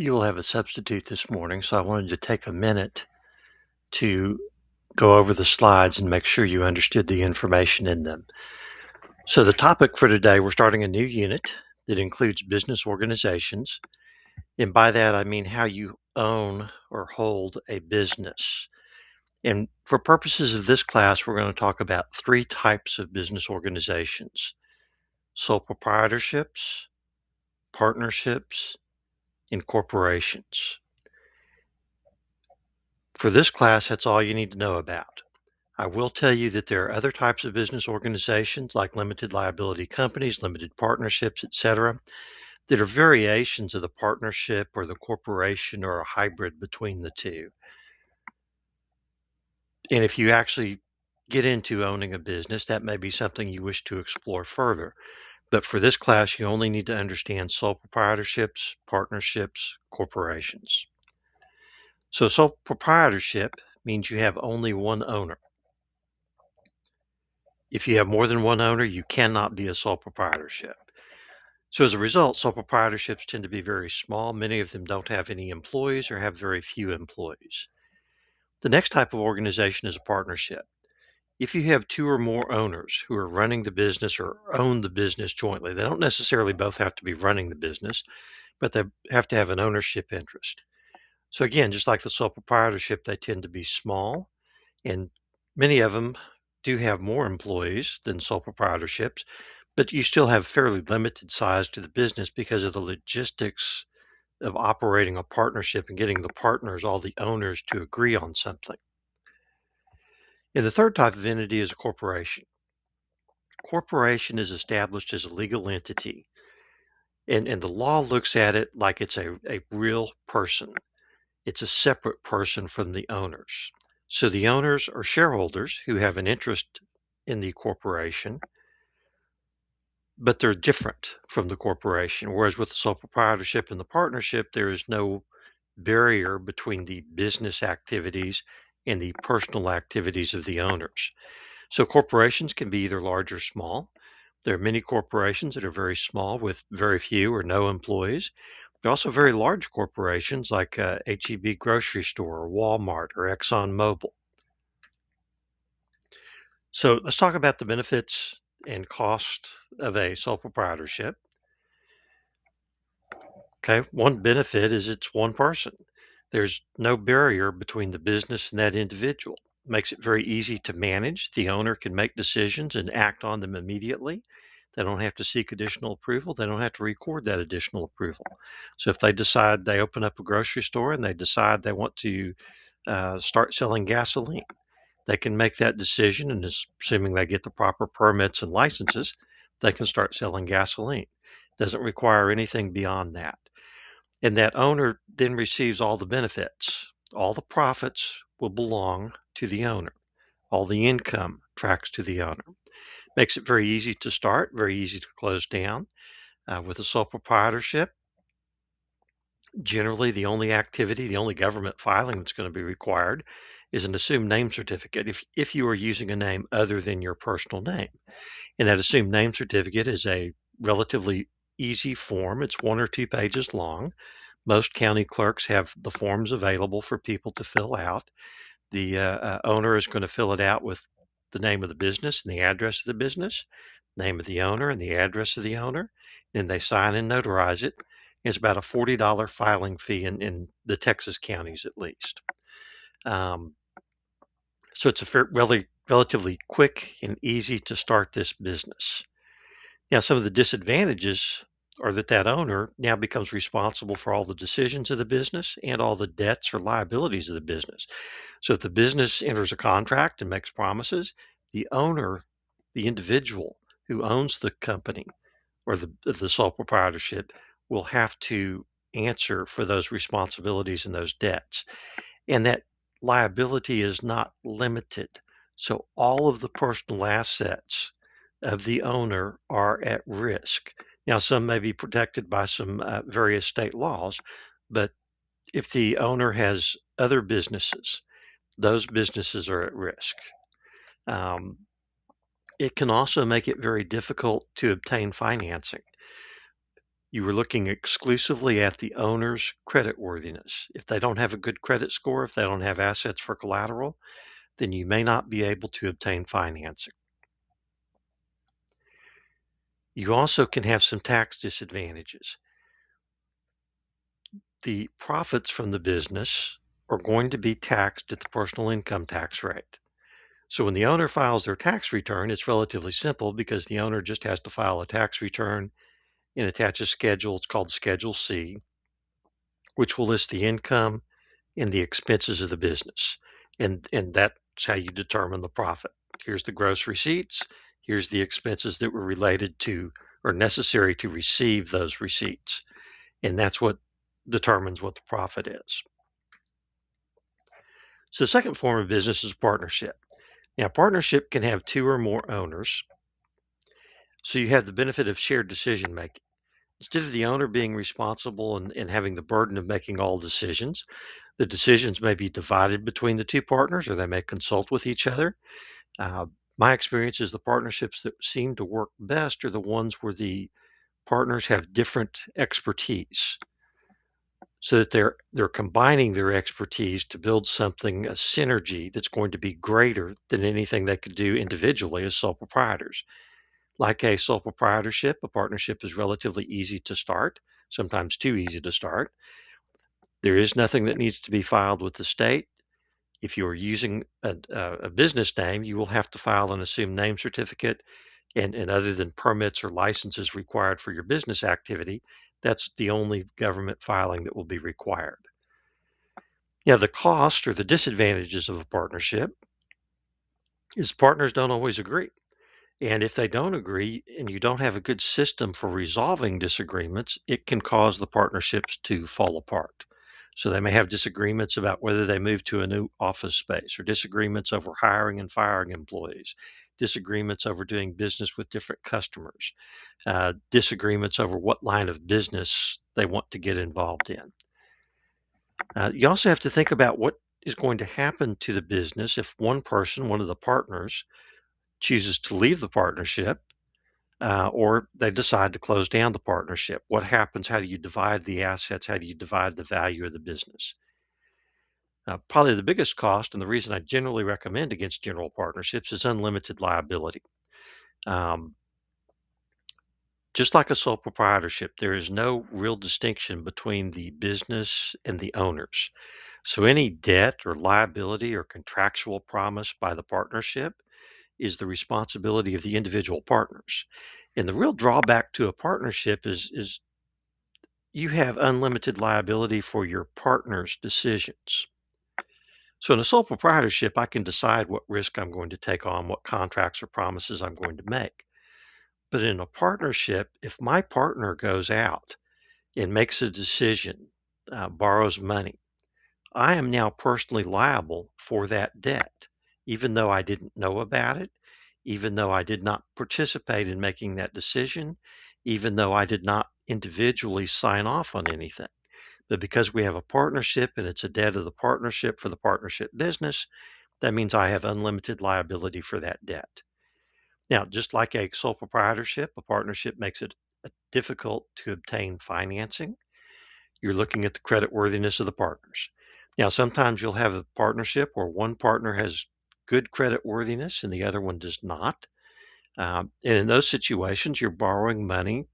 You will have a substitute this morning, so I wanted to take a minute to go over the slides and make sure you understood the information in them. So the topic for today, we're starting a new unit that includes business organizations. And by that, I mean how you own or hold a business. And for purposes of this class, we're going to talk about three types of business organizations: sole proprietorships, partnerships, and corporations. For this class, that's all you need to know about. I will tell you that there are other types of business organizations like limited liability companies, limited partnerships, etc., that are variations of the partnership or the corporation or a hybrid between the two. And if you actually get into owning a business, that may be something you wish to explore further. But for this class, you only need to understand sole proprietorships, partnerships, corporations. So sole proprietorship means you have only one owner. If you have more than one owner, you cannot be a sole proprietorship. So as a result, sole proprietorships tend to be very small. Many of them don't have any employees or have very few employees. The next type of organization is a partnership. If you have two or more owners who are running the business or own the business jointly, they don't necessarily both have to be running the business, but they have to have an ownership interest. So again, just like the sole proprietorship, they tend to be small, and many of them do have more employees than sole proprietorships, but you still have fairly limited size to the business because of the logistics of operating a partnership and getting the partners, all the owners, to agree on something. And the third type of entity is a corporation. Corporation is established as a legal entity, and the law looks at it like it's a real person. It's a separate person from the owners. So the owners are shareholders who have an interest in the corporation, but they're different from the corporation. Whereas with the sole proprietorship and the partnership, there is no barrier between the business activities and the personal activities of the owners. So corporations can be either large or small. There are many corporations that are very small with very few or no employees. There are also very large corporations like HEB Grocery Store or Walmart or ExxonMobil. So let's talk about the benefits and cost of a sole proprietorship. Okay, one benefit is it's one person. There's no barrier between the business and that individual. It makes it very easy to manage. The owner can make decisions and act on them immediately. They don't have to seek additional approval. They don't have to record that additional approval. So if they decide they open up a grocery store and they decide they want to start selling gasoline, they can make that decision, and assuming they get the proper permits and licenses, they can start selling gasoline. Doesn't require anything beyond that. And that owner then receives all the benefits. All the profits will belong to the owner. All the income tracks to the owner. Makes it very easy to start, very easy to close down. With a sole proprietorship, generally the only activity, the only government filing that's going to be required is an assumed name certificate if you are using a name other than your personal name. And that assumed name certificate is a relatively easy form. It's 1 or 2 pages long. Most county clerks have the forms available for people to fill out. The owner is going to fill it out with the name of the business and the address of the business, name of the owner and the address of the owner. Then they sign and notarize it. It's about a $40 filing fee in the Texas counties at least. So it's a relatively quick and easy to start this business. Now, some of the disadvantages are that owner now becomes responsible for all the decisions of the business and all the debts or liabilities of the business. So if the business enters a contract and makes promises, the owner, the individual who owns the company or the sole proprietorship will have to answer for those responsibilities and those debts. And that liability is not limited. So all of the personal assets of the owner are at risk. Now, some may be protected by some various state laws, but if the owner has other businesses, those businesses are at risk. Um, it can also make it very difficult to obtain financing. You were looking exclusively at the owner's creditworthiness. If they don't have a good credit score, if they don't have assets for collateral, then you may not be able to obtain financing. You also can have some tax disadvantages. The profits from the business are going to be taxed at the personal income tax rate. So when the owner files their tax return, it's relatively simple because the owner just has to file a tax return and attach a schedule. It's called Schedule C, which will list the income and the expenses of the business. And that's how you determine the profit. Here's the gross receipts. Here's the expenses that were related to or necessary to receive those receipts. And that's what determines what the profit is. So the second form of business is partnership. Now, partnership can have two or more owners. So you have the benefit of shared decision making. Instead of the owner being responsible and having the burden of making all decisions, the decisions may be divided between the two partners or they may consult with each other. Uh, my experience is the partnerships that seem to work best are the ones where the partners have different expertise so that they're combining their expertise to build something, a synergy that's going to be greater than anything they could do individually as sole proprietors. Like a sole proprietorship, a partnership is relatively easy to start, sometimes too easy to start. There is nothing that needs to be filed with the state. If you're using a business name, you will have to file an assumed name certificate. And other than permits or licenses required for your business activity, that's the only government filing that will be required. Yeah, the cost or the disadvantages of a partnership is partners don't always agree. And if they don't agree and you don't have a good system for resolving disagreements, it can cause the partnerships to fall apart. So they may have disagreements about whether they move to a new office space, or disagreements over hiring and firing employees, disagreements over doing business with different customers, disagreements over what line of business they want to get involved in. You also have to think about what is going to happen to the business if one person, one of the partners, chooses to leave the partnership, or they decide to close down the partnership. What happens? How do you divide the assets? How do you divide the value of the business? Probably the biggest cost, and the reason I generally recommend against general partnerships, is unlimited liability. Um, just like a sole proprietorship, there is no real distinction between the business and the owners. So any debt or liability or contractual promise by the partnership is the responsibility of the individual partners. And the real drawback to a partnership is you have unlimited liability for your partner's decisions. So in a sole proprietorship, I can decide what risk I'm going to take on, what contracts or promises I'm going to make. But in a partnership, if my partner goes out and makes a decision, borrows money, I am now personally liable for that debt, even though I didn't know about it, even though I did not participate in making that decision, even though I did not individually sign off on anything. But because we have a partnership and it's a debt of the partnership for the partnership business, that means I have unlimited liability for that debt. Now, just like a sole proprietorship, a partnership makes it difficult to obtain financing. You're looking at the credit worthiness of the partners. Now, sometimes you'll have a partnership where one partner has good credit worthiness and the other one does not. And in those situations, you're borrowing money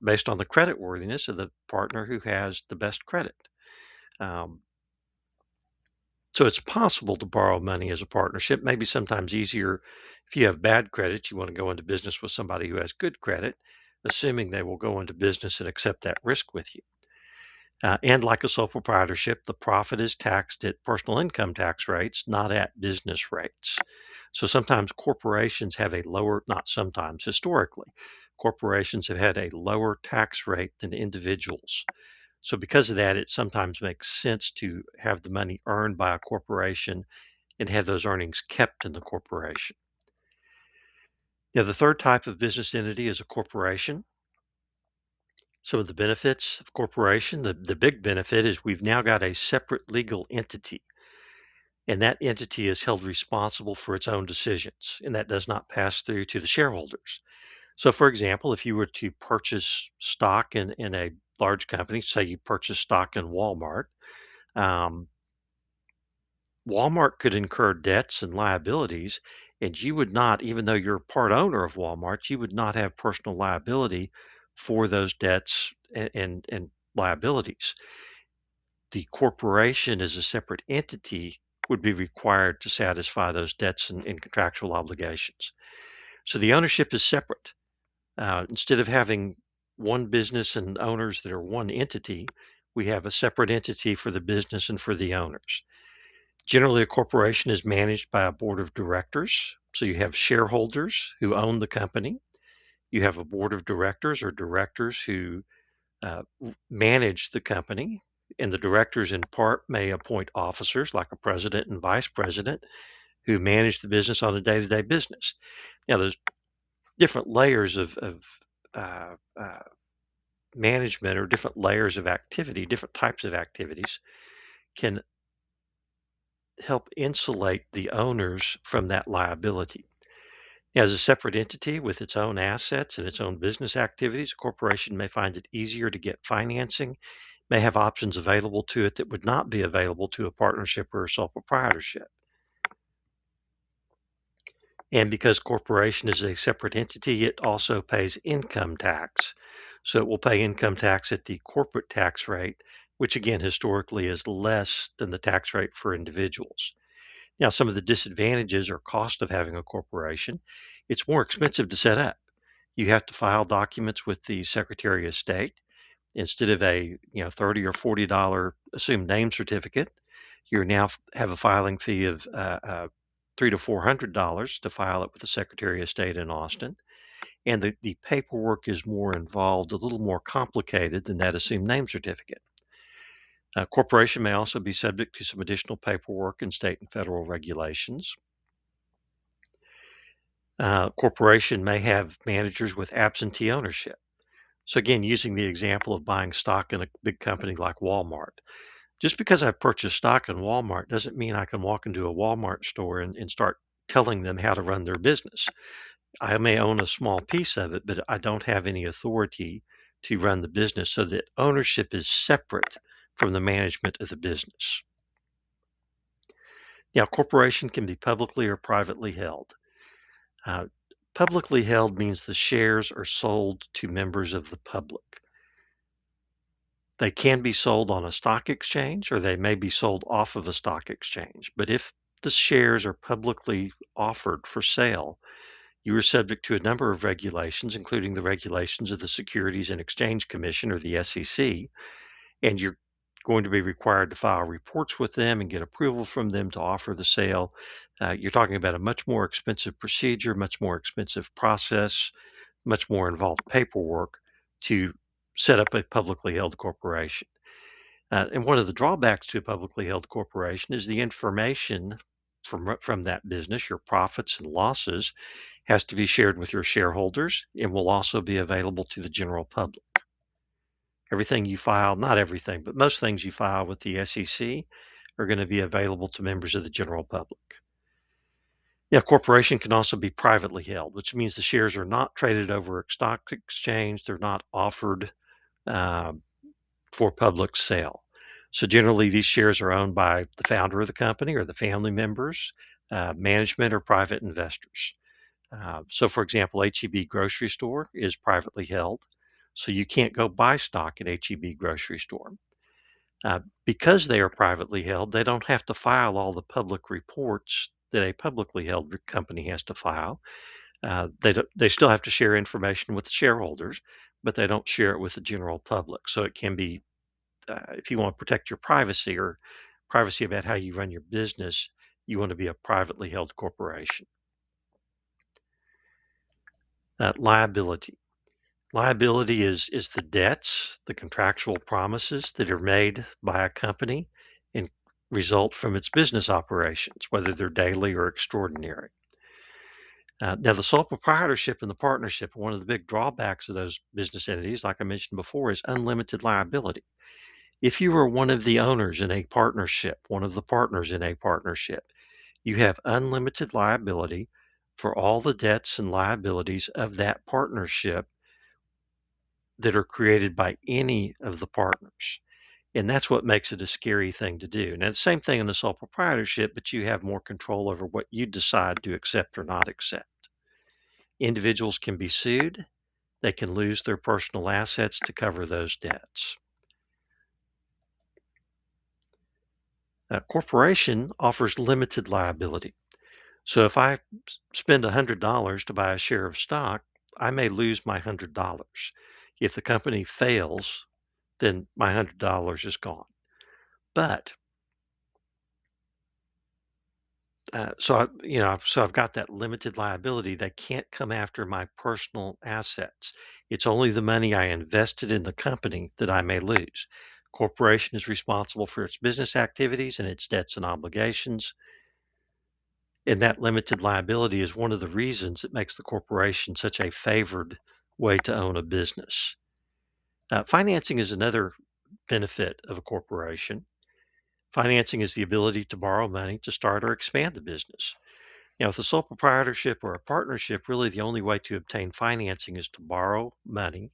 based on the credit worthiness of the partner who has the best credit. Um, so it's possible to borrow money as a partnership, maybe sometimes easier if you have bad credit, you want to go into business with somebody who has good credit, assuming they will go into business and accept that risk with you. And like a sole proprietorship, the profit is taxed at personal income tax rates, not at business rates. So sometimes corporations have a lower, not sometimes, historically, corporations have had a lower tax rate than individuals. So because of that, it sometimes makes sense to have the money earned by a corporation and have those earnings kept in the corporation. Now, the third type of business entity is a corporation. Some of the benefits of corporation, the big benefit is we've now got a separate legal entity, and that entity is held responsible for its own decisions, and that does not pass through to the shareholders. So, for example, if you were to purchase stock in a large company, say you purchase stock in Walmart, um, Walmart could incur debts and liabilities, and you would not, even though you're part owner of Walmart, you would not have personal liability for those debts and liabilities. The corporation as a separate entity would be required to satisfy those debts and contractual obligations. So the ownership is separate. Instead of having one business and owners that are one entity, we have a separate entity for the business and for the owners. Generally, a corporation is managed by a board of directors. So you have shareholders who own the company. You have a board of directors or directors who uh, manage the company. And the directors, in part, may appoint officers like a president and vice president who manage the business on a day to day business. Now, there's different layers of uh, uh, management or different layers of activity, different types of activities can help insulate the owners from that liability. As a separate entity with its own assets and its own business activities, a corporation may find it easier to get financing, may have options available to it that would not be available to a partnership or a sole proprietorship. And because corporation is a separate entity, it also pays income tax. So it will pay income tax at the corporate tax rate, which again historically is less than the tax rate for individuals. Now, some of the disadvantages or cost of having a corporation, it's more expensive to set up. You have to file documents with the Secretary of State. Instead of a $30 or $40 assumed name certificate, you now have a filing fee of $300 to $400 to file it with the Secretary of State in Austin. And the paperwork is more involved, a little more complicated than that assumed name certificate. A corporation may also be subject to some additional paperwork in state and federal regulations. Corporation may have managers with absentee ownership. So again, using the example of buying stock in a big company like Walmart, just because I've purchased stock in Walmart doesn't mean I can walk into a Walmart store and start telling them how to run their business. I may own a small piece of it, but I don't have any authority to run the business, so that ownership is separate from the management of the business. Now, a corporation can be publicly or privately held. Uh, Publicly held means the shares are sold to members of the public. They can be sold on a stock exchange or they may be sold off of a stock exchange. But if the shares are publicly offered for sale, you are subject to a number of regulations, including the regulations of the Securities and Exchange Commission or the SEC, and you're going to be required to file reports with them and get approval from them to offer the sale. You're talking about a much more expensive procedure, much more expensive process, much more involved paperwork to set up a publicly held corporation. And one of the drawbacks to a publicly held corporation is the information from that business, your profits and losses, has to be shared with your shareholders and will also be available to the general public. Everything you file, not everything, but most things you file with the SEC are going to be available to members of the general public. Yeah, a corporation can also be privately held, which means the shares are not traded over a stock exchange. They're not offered uh, for public sale. So generally, these shares are owned by the founder of the company or the family members, management, or private investors. So, for example, HEB Grocery Store is privately held, so you can't go buy stock at HEB Grocery Store. Because they are privately held, they don't have to file all the public reports that a publicly held company has to file. They still have to share information with the shareholders, but they don't share it with the general public. So it can be, if you want to protect your privacy or privacy about how you run your business, you want to be a privately held corporation. Liability. Liability is the debts, the contractual promises that are made by a company and result from its business operations, whether they're daily or extraordinary. Now, the sole proprietorship and the partnership, one of the big drawbacks of those business entities, like I mentioned before, is unlimited liability. If you are one of the owners in a partnership, one of the partners in a partnership, you have unlimited liability for all the debts and liabilities of that partnership that are created by any of the partners. And that's what makes it a scary thing to do. Now, the same thing in the sole proprietorship, but you have more control over what you decide to accept or not accept. Individuals can be sued. They can lose their personal assets to cover those debts. A corporation offers limited liability. So if I spend $100 to buy a share of stock, I may lose my $100. If the company fails, then my $100 is gone. But so I've got that limited liability. They can't come after my personal assets. It's only the money I invested in the company that I may lose. Corporation is responsible for its business activities and its debts and obligations. And that limited liability is one of the reasons it makes the corporation such a favored way to own a business. Financing is another benefit of a corporation. Financing is the ability to borrow money to start or expand the business. With a sole proprietorship or a partnership, really the only way to obtain financing is to borrow money,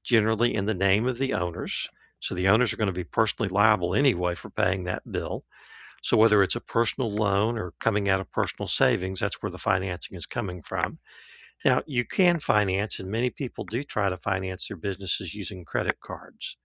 generally in the name of the owners. So the owners are going to be personally liable anyway for paying that bill. So whether it's a personal loan or coming out of personal savings, that's where the financing is coming from. Now, you can finance, and many people do try to finance their businesses using credit cards.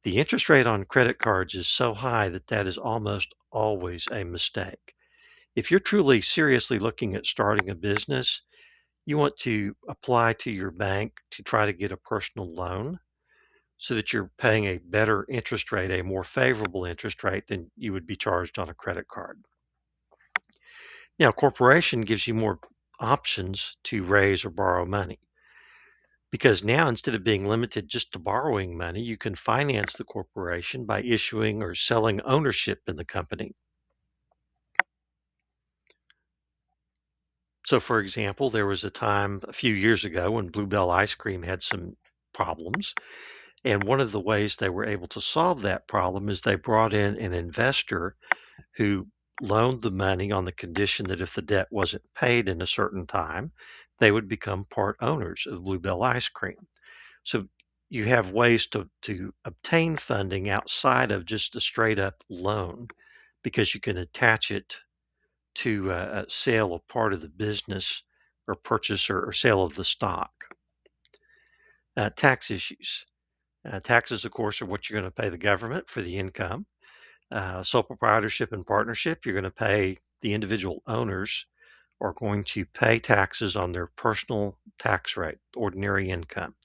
The interest rate on credit cards is so high that that is almost always a mistake. If you're truly seriously looking at starting a business, you want to apply to your bank to try to get a personal loan so that you're paying a better interest rate, a more favorable interest rate than you would be charged on a credit card. Now, corporation gives you more options to raise or borrow money because now instead of being limited just to borrowing money, you can finance the corporation by issuing or selling ownership in the company. So, for example, there was a time a few years ago when Bluebell Ice Cream had some problems. And one of the ways they were able to solve that problem is they brought in an investor who loaned the money on the condition that if the debt wasn't paid in a certain time, they would become part owners of Bluebell Ice Cream. So you have ways to obtain funding outside of just a straight up loan because you can attach it to a sale of part of the business or purchase or sale of the stock. Tax issues. Taxes, of course, are what you're going to pay the government for the income. Sole proprietorship and partnership, you're going to pay the individual owners are going to pay taxes on their personal tax rate, ordinary income.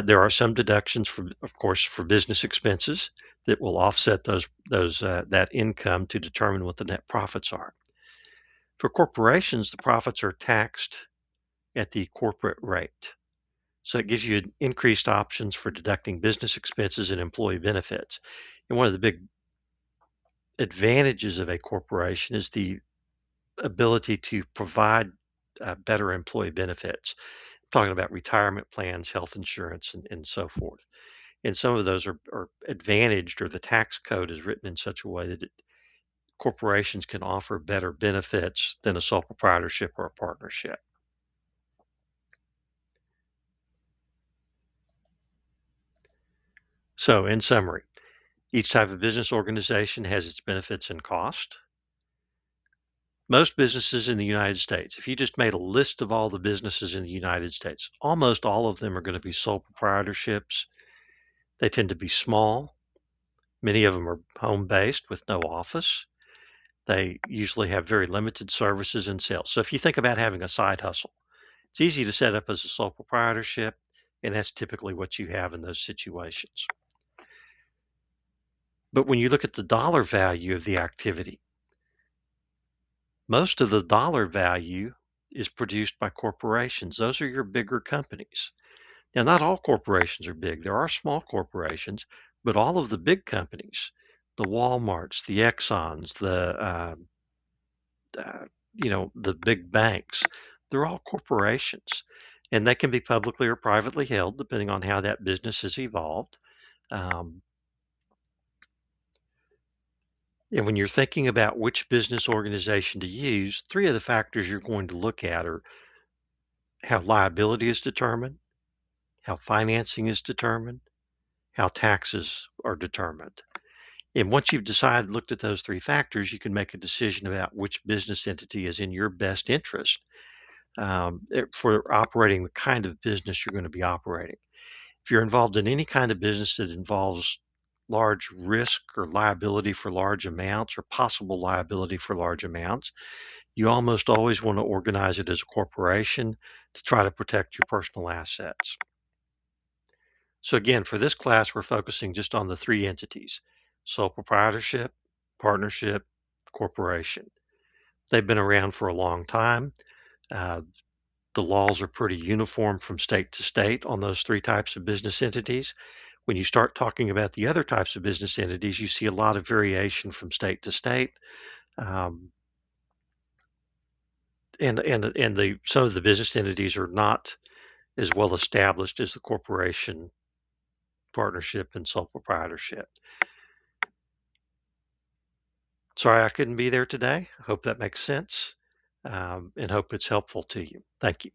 There are some deductions, of course, for business expenses that will offset that income to determine what the net profits are. For corporations, the profits are taxed at the corporate rate. So it gives you increased options for deducting business expenses and employee benefits. And one of the big advantages of a corporation is the ability to provide better employee benefits. I'm talking about retirement plans, health insurance, and so forth. And some of those are advantaged, or the tax code is written in such a way that corporations can offer better benefits than a sole proprietorship or a partnership. So, in summary, each type of business organization has its benefits and cost. Most businesses in the United States, if you just made a list of all the businesses in the United States, almost all of them are going to be sole proprietorships. They tend to be small. Many of them are home based with no office. They usually have very limited services and sales. So if you think about having a side hustle, it's easy to set up as a sole proprietorship, and that's typically what you have in those situations. But when you look at the dollar value of the activity, most of the dollar value is produced by corporations. Those are your bigger companies. Now, not all corporations are big. There are small corporations, but all of the big companies, the Walmarts, the Exxons, the big banks, they're all corporations, and they can be publicly or privately held depending on how that business has evolved. Um, And when you're thinking about which business organization to use, three of the factors you're going to look at are how liability is determined, how financing is determined, how taxes are determined. And once you've decided, looked at those three factors, you can make a decision about which business entity is in your best interest for operating the kind of business you're going to be operating. If you're involved in any kind of business that involves large risk or liability for large amounts or possible liability for large amounts, you almost always want to organize it as a corporation to try to protect your personal assets. So again, for this class, we're focusing just on the three entities: sole proprietorship, partnership, corporation. They've been around for a long time. Uh, the laws are pretty uniform from state to state on those three types of business entities. When you start talking about the other types of business entities, you see a lot of variation from state to state. Um, and some of the business entities are not as well established as the corporation, partnership, and sole proprietorship. Sorry I couldn't be there today. I hope that makes sense, and hope it's helpful to you. Thank you.